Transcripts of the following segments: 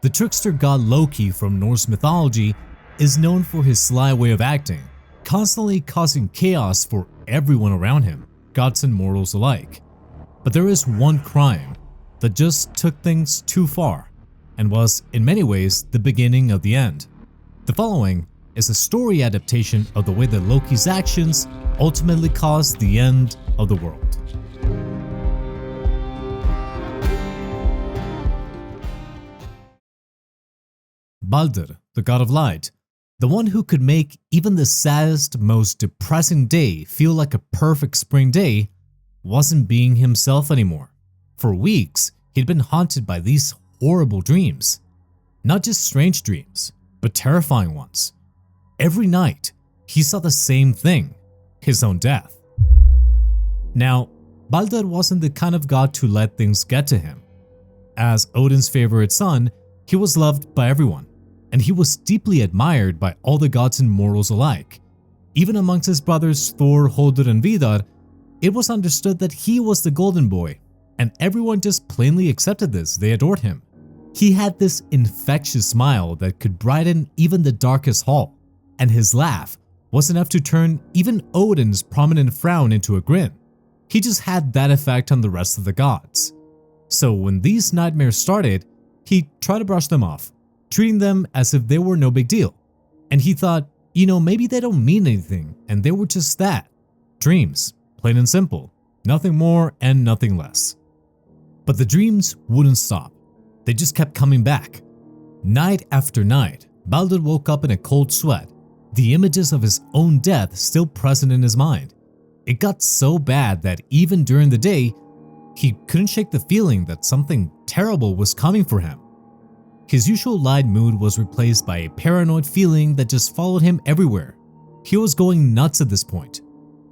The trickster god Loki from Norse mythology is known for his sly way of acting, constantly causing chaos for everyone around him, gods and mortals alike. But there is one crime that just took things too far and was, in many ways, the beginning of the end. The following is a story adaptation of the way that Loki's actions ultimately caused the end of the world. Baldur, the god of light, the one who could make even the saddest, most depressing day feel like a perfect spring day, wasn't being himself anymore. For weeks, he'd been haunted by these horrible dreams. Not just strange dreams, but terrifying ones. Every night, he saw the same thing, his own death. Now, Baldur wasn't the kind of god to let things get to him. As Odin's favorite son, he was loved by everyone, and he was deeply admired by all the gods and mortals alike. Even amongst his brothers Thor, Hodur, and Vidar, it was understood that he was the golden boy, and everyone just plainly accepted this. They adored him. He had this infectious smile that could brighten even the darkest hall, and his laugh was enough to turn even Odin's prominent frown into a grin. He just had that effect on the rest of the gods. So when these nightmares started, he tried to brush them off, treating them as if they were no big deal. And he thought, maybe they don't mean anything, and they were just that. Dreams, plain and simple, nothing more and nothing less. But the dreams wouldn't stop. They just kept coming back. Night after night, Baldur woke up in a cold sweat, the images of his own death still present in his mind. It got so bad that even during the day, he couldn't shake the feeling that something terrible was coming for him. His usual light mood was replaced by a paranoid feeling that just followed him everywhere. He was going nuts at this point.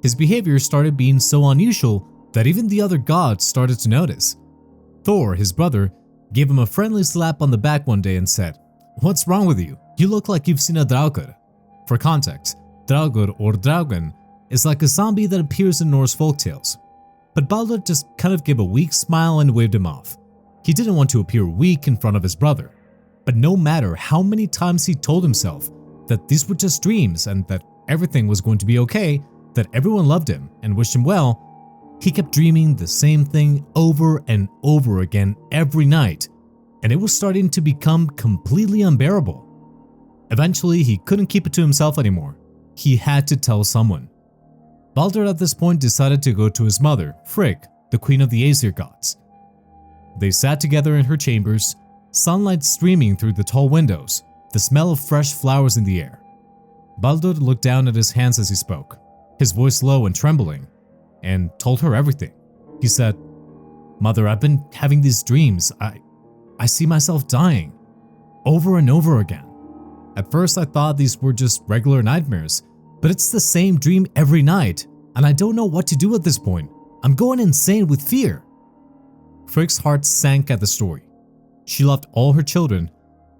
His behavior started being so unusual that even the other gods started to notice. Thor, his brother, gave him a friendly slap on the back one day and said, "What's wrong with you? You look like you've seen a Draugr." For context, Draugr or Dragon is like a zombie that appears in Norse folktales. But Baldur just kind of gave a weak smile and waved him off. He didn't want to appear weak in front of his brother. But no matter how many times he told himself that these were just dreams and that everything was going to be okay, that everyone loved him and wished him well, he kept dreaming the same thing over and over again every night, and it was starting to become completely unbearable. Eventually, he couldn't keep it to himself anymore. He had to tell someone. Baldur at this point decided to go to his mother, Frigg, the queen of the Aesir gods. They sat together in her chambers, sunlight streaming through the tall windows, the smell of fresh flowers in the air. Baldur looked down at his hands as he spoke, his voice low and trembling, and told her everything. He said, "Mother, I've been having these dreams. I see myself dying, over and over again. At first I thought these were just regular nightmares, but it's the same dream every night, and I don't know what to do at this point. I'm going insane with fear." Frigg's heart sank at the story. She loved all her children,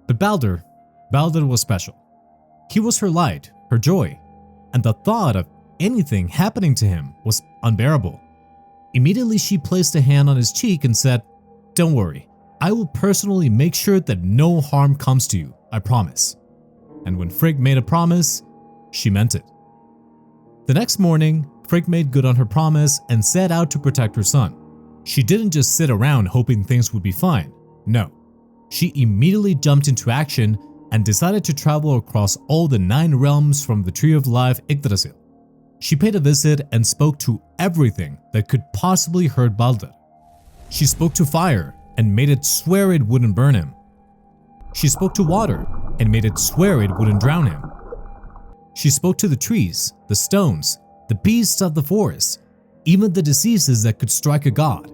but Baldur was special. He was her light, her joy, and the thought of anything happening to him was unbearable. Immediately she placed a hand on his cheek and said, "Don't worry, I will personally make sure that no harm comes to you, I promise." And when Frigg made a promise, she meant it. The next morning, Frigg made good on her promise and set out to protect her son. She didn't just sit around hoping things would be fine. No, she immediately jumped into action and decided to travel across all the 9 realms from the Tree of Life Yggdrasil. She paid a visit and spoke to everything that could possibly hurt Baldur. She spoke to fire and made it swear it wouldn't burn him. She spoke to water and made it swear it wouldn't drown him. She spoke to the trees, the stones, the beasts of the forest, even the diseases that could strike a god.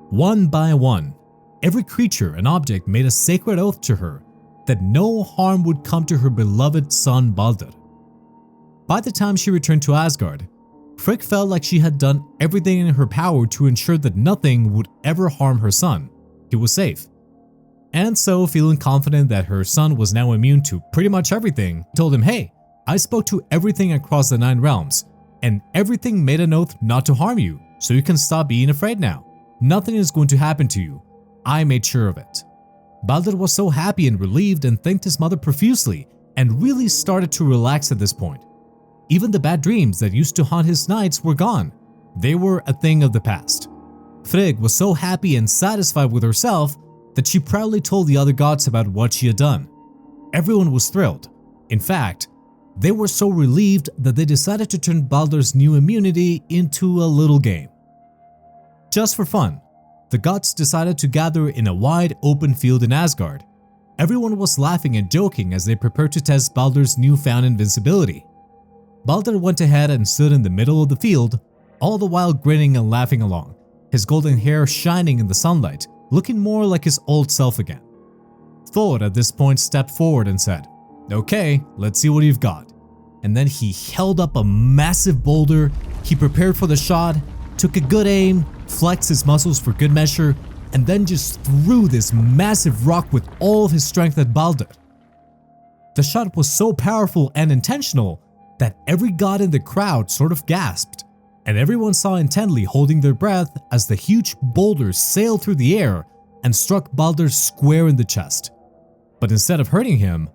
One by one, every creature and object made a sacred oath to her that no harm would come to her beloved son Baldur. By the time she returned to Asgard, Frigg felt like she had done everything in her power to ensure that nothing would ever harm her son. He was safe. And so, feeling confident that her son was now immune to pretty much everything, told him, "Hey, I spoke to everything across the 9 realms, and everything made an oath not to harm you, so you can stop being afraid now. Nothing is going to happen to you. I made sure of it." Baldur was so happy and relieved and thanked his mother profusely and really started to relax at this point. Even the bad dreams that used to haunt his nights were gone. They were a thing of the past. Frigg was so happy and satisfied with herself that she proudly told the other gods about what she had done. Everyone was thrilled. In fact, they were so relieved that they decided to turn Baldur's new immunity into a little game. Just for fun, the gods decided to gather in a wide open field in Asgard. Everyone was laughing and joking as they prepared to test Baldur's newfound invincibility. Baldur went ahead and stood in the middle of the field, all the while grinning and laughing along, his golden hair shining in the sunlight, looking more like his old self again. Thor at this point stepped forward and said, "Okay, let's see what you've got." And then he held up a massive boulder. He prepared for the shot, took a good aim, flexed his muscles for good measure, and then just threw this massive rock with all of his strength at Baldur. The shot was so powerful and intentional that every god in the crowd sort of gasped, and everyone saw intently, holding their breath as the huge boulder sailed through the air and struck Baldur square in the chest. But instead of hurting him,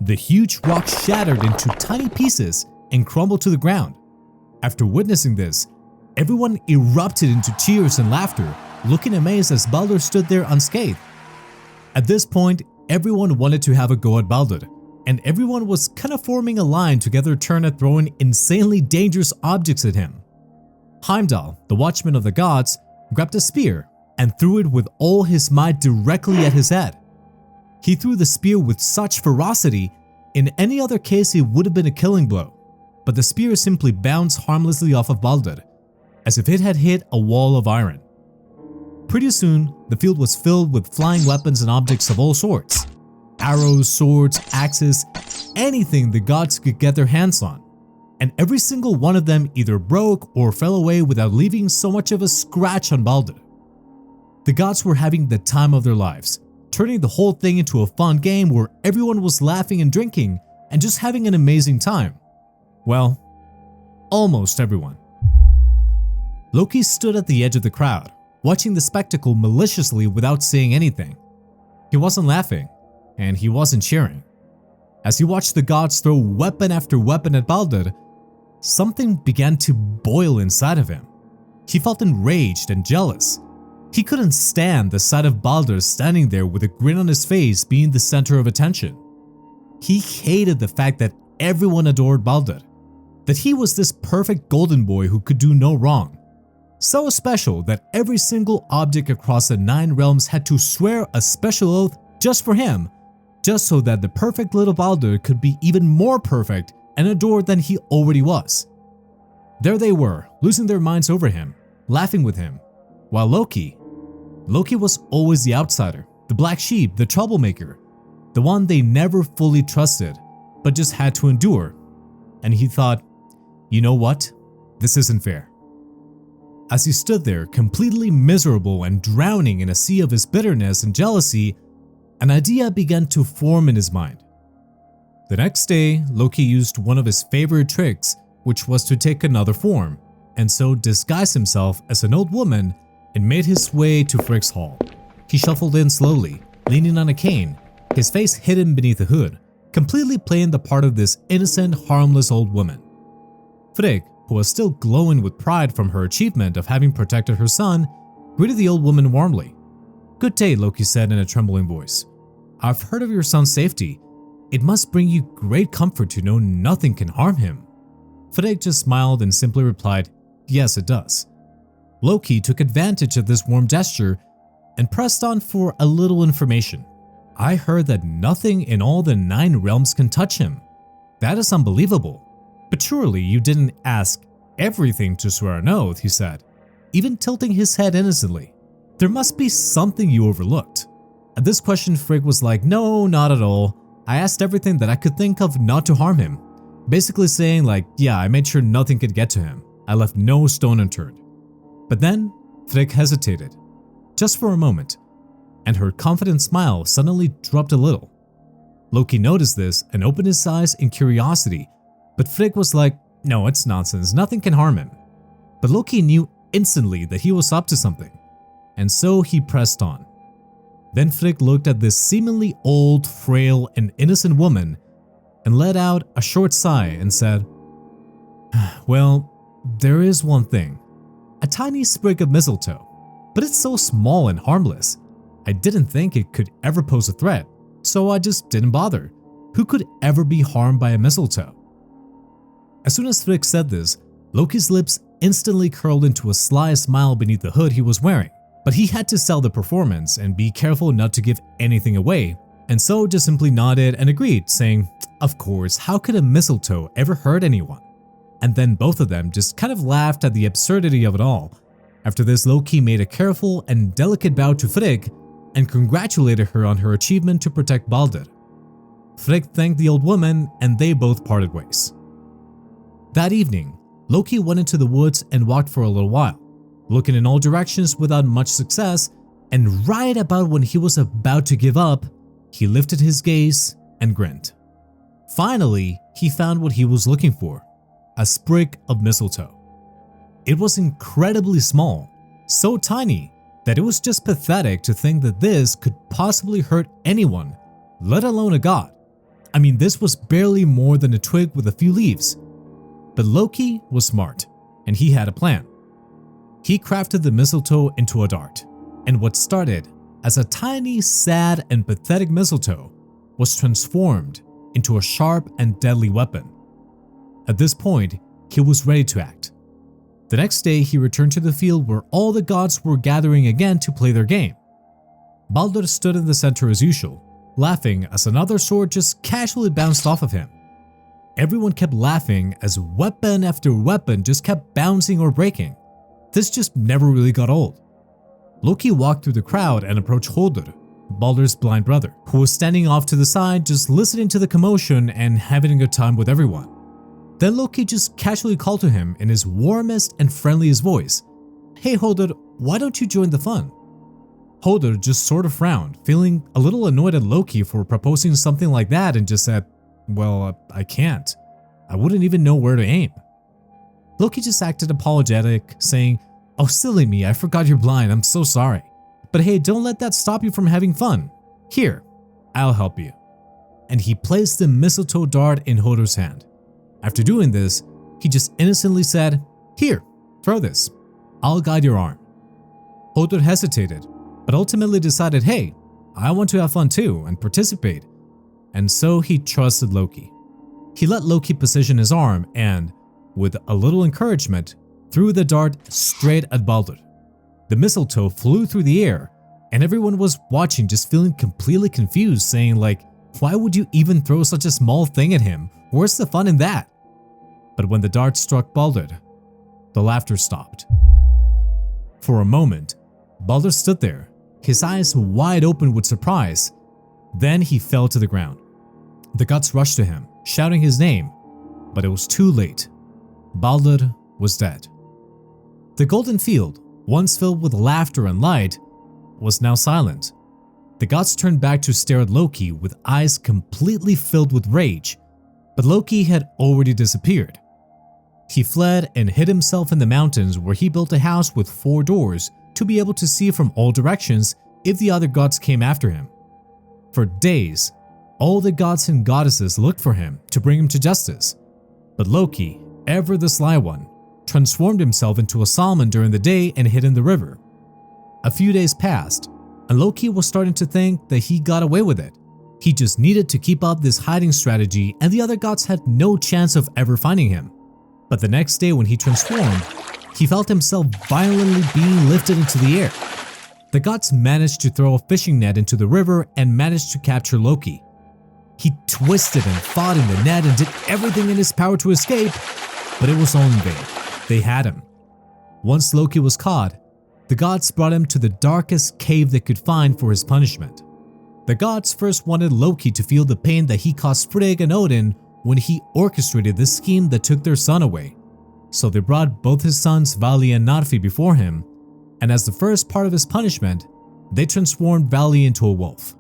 the huge rock shattered into tiny pieces and crumbled to the ground. After witnessing this, everyone erupted into cheers and laughter, looking amazed as Baldur stood there unscathed. At this point, everyone wanted to have a go at Baldur, and everyone was kind of forming a line to get their turn at throwing insanely dangerous objects at him. Heimdall, the watchman of the gods, grabbed a spear and threw it with all his might directly at his head. He threw the spear with such ferocity, in any other case it would have been a killing blow, but the spear simply bounced harmlessly off of Baldur, as if it had hit a wall of iron. Pretty soon, the field was filled with flying weapons and objects of all sorts. Arrows, swords, axes, anything the gods could get their hands on. And every single one of them either broke or fell away without leaving so much of a scratch on Baldur. The gods were having the time of their lives, turning the whole thing into a fun game where everyone was laughing and drinking and just having an amazing time. Well, almost everyone. Loki stood at the edge of the crowd, watching the spectacle maliciously without saying anything. He wasn't laughing, and he wasn't cheering. As he watched the gods throw weapon after weapon at Baldur, something began to boil inside of him. He felt enraged and jealous. He couldn't stand the sight of Baldur standing there with a grin on his face being the center of attention. He hated the fact that everyone adored Baldur, that he was this perfect golden boy who could do no wrong. So special that every single object across the 9 realms had to swear a special oath just for him, just so that the perfect little Baldur could be even more perfect and adored than he already was. There they were, losing their minds over him, laughing with him, while Loki was always the outsider, the black sheep, the troublemaker, the one they never fully trusted, but just had to endure. And he thought, you know what? This isn't fair. As he stood there, completely miserable and drowning in a sea of his bitterness and jealousy, an idea began to form in his mind. The next day, Loki used one of his favorite tricks, which was to take another form, and so disguise himself as an old woman and made his way to Frigg's hall. He shuffled in slowly, leaning on a cane, his face hidden beneath a hood, completely playing the part of this innocent, harmless old woman. Frigg, who was still glowing with pride from her achievement of having protected her son, greeted the old woman warmly. "Good day," Loki said in a trembling voice. "I've heard of your son's safety. It must bring you great comfort to know nothing can harm him." Frigg just smiled and simply replied, "Yes, it does." Loki took advantage of this warm gesture and pressed on for a little information. "I heard that nothing in all the 9 realms can touch him. That is unbelievable. But surely you didn't ask everything to swear an oath," he said, even tilting his head innocently. "There must be something you overlooked." At this question, Frigg was like, "No, not at all. I asked everything that I could think of not to harm him." Basically saying like, yeah, I made sure nothing could get to him. I left no stone unturned. But then, Frigg hesitated, just for a moment, and her confident smile suddenly dropped a little. Loki noticed this and opened his eyes in curiosity, but Frigg was like, "No, it's nonsense, nothing can harm him." But Loki knew instantly that he was up to something, and so he pressed on. Then Frigg looked at this seemingly old, frail, and innocent woman and let out a short sigh and said, "Well, there is one thing. A tiny sprig of mistletoe, but it's so small and harmless. I didn't think it could ever pose a threat, so I just didn't bother. Who could ever be harmed by a mistletoe?" As soon as Frigg said this, Loki's lips instantly curled into a sly smile beneath the hood he was wearing. But he had to sell the performance and be careful not to give anything away, and so just simply nodded and agreed, saying, "Of course, how could a mistletoe ever hurt anyone?" And then both of them just kind of laughed at the absurdity of it all. After this, Loki made a careful and delicate bow to Frigg and congratulated her on her achievement to protect Baldur. Frigg thanked the old woman and they both parted ways. That evening, Loki went into the woods and walked for a little while, looking in all directions without much success, and right about when he was about to give up, he lifted his gaze and grinned. Finally, he found what he was looking for, a sprig of mistletoe. It was incredibly small, so tiny that it was just pathetic to think that this could possibly hurt anyone, let alone a god. I mean, this was barely more than a twig with a few leaves. But Loki was smart, and he had a plan. He crafted the mistletoe into a dart, and what started as a tiny, sad, and pathetic mistletoe was transformed into a sharp and deadly weapon. At this point, he was ready to act. The next day, he returned to the field where all the gods were gathering again to play their game. Baldur stood in the center as usual, laughing as another sword just casually bounced off of him. Everyone kept laughing as weapon after weapon just kept bouncing or breaking. This just never really got old. Loki walked through the crowd and approached Baldur, Baldur's blind brother, who was standing off to the side just listening to the commotion and having a good time with everyone. Then Loki just casually called to him in his warmest and friendliest voice, "Hey Baldur, why don't you join the fun?" Baldur just sort of frowned, feeling a little annoyed at Loki for proposing something like that, and just said, "Well, I can't. I wouldn't even know where to aim." Loki just acted apologetic, saying, "Oh, silly me, I forgot you're blind, I'm so sorry. But hey, don't let that stop you from having fun. Here, I'll help you." And he placed the mistletoe dart in Hodor's hand. After doing this, he just innocently said, "Here, throw this. I'll guide your arm." Hodor hesitated, but ultimately decided, hey, I want to have fun too and participate. And so he trusted Loki. He let Loki position his arm and, with a little encouragement, threw the dart straight at Baldur. The mistletoe flew through the air, and everyone was watching just feeling completely confused, saying like, "Why would you even throw such a small thing at him? Where's the fun in that?" But when the dart struck Baldur, the laughter stopped. For a moment, Baldur stood there, his eyes wide open with surprise. Then he fell to the ground. The gods rushed to him, shouting his name, but it was too late. Baldur was dead. The golden field, once filled with laughter and light, was now silent. The gods turned back to stare at Loki with eyes completely filled with rage, but Loki had already disappeared. He fled and hid himself in the mountains, where he built a house with 4 doors to be able to see from all directions if the other gods came after him. For days, all the gods and goddesses looked for him to bring him to justice, but Loki, ever the sly one, transformed himself into a salmon during the day and hid in the river. A few days passed, and Loki was starting to think that he got away with it. He just needed to keep up this hiding strategy, and the other gods had no chance of ever finding him. But the next day when he transformed, he felt himself violently being lifted into the air. The gods managed to throw a fishing net into the river and managed to capture Loki. He twisted and fought in the net and did everything in his power to escape, but it was all in vain. They had him. Once Loki was caught, the gods brought him to the darkest cave they could find for his punishment. The gods first wanted Loki to feel the pain that he caused Frigg and Odin when he orchestrated this scheme that took their son away. So they brought both his sons Vali and Narfi before him, and as the first part of his punishment, they transformed Vali into a wolf.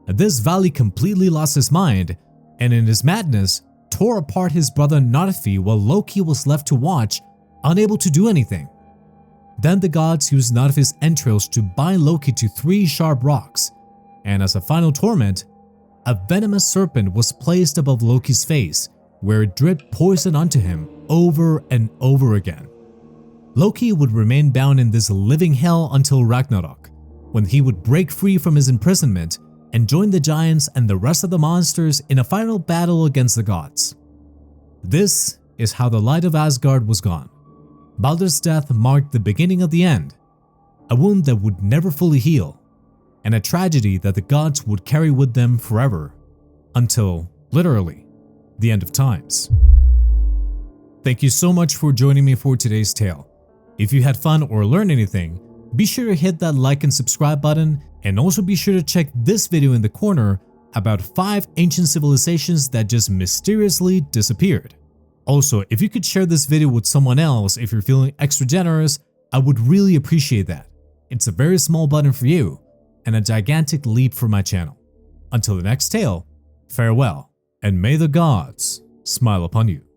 At this, Vali completely lost his mind, and in his madness, tore apart his brother Narfi while Loki was left to watch, unable to do anything. Then the gods used Narfi's entrails to bind Loki to 3 sharp rocks, and as a final torment, a venomous serpent was placed above Loki's face, where it dripped poison onto him over and over again. Loki would remain bound in this living hell until Ragnarok, when he would break free from his imprisonment and join the giants and the rest of the monsters in a final battle against the gods. This is how the light of Asgard was gone. Baldur's death marked the beginning of the end, a wound that would never fully heal, and a tragedy that the gods would carry with them forever, until, literally, the end of times. Thank you so much for joining me for today's tale. If you had fun or learned anything, be sure to hit that like and subscribe button, and also be sure to check this video in the corner about 5 ancient civilizations that just mysteriously disappeared. Also, if you could share this video with someone else if you're feeling extra generous, I would really appreciate that. It's a very small button for you, and a gigantic leap for my channel. Until the next tale, farewell, and may the gods smile upon you.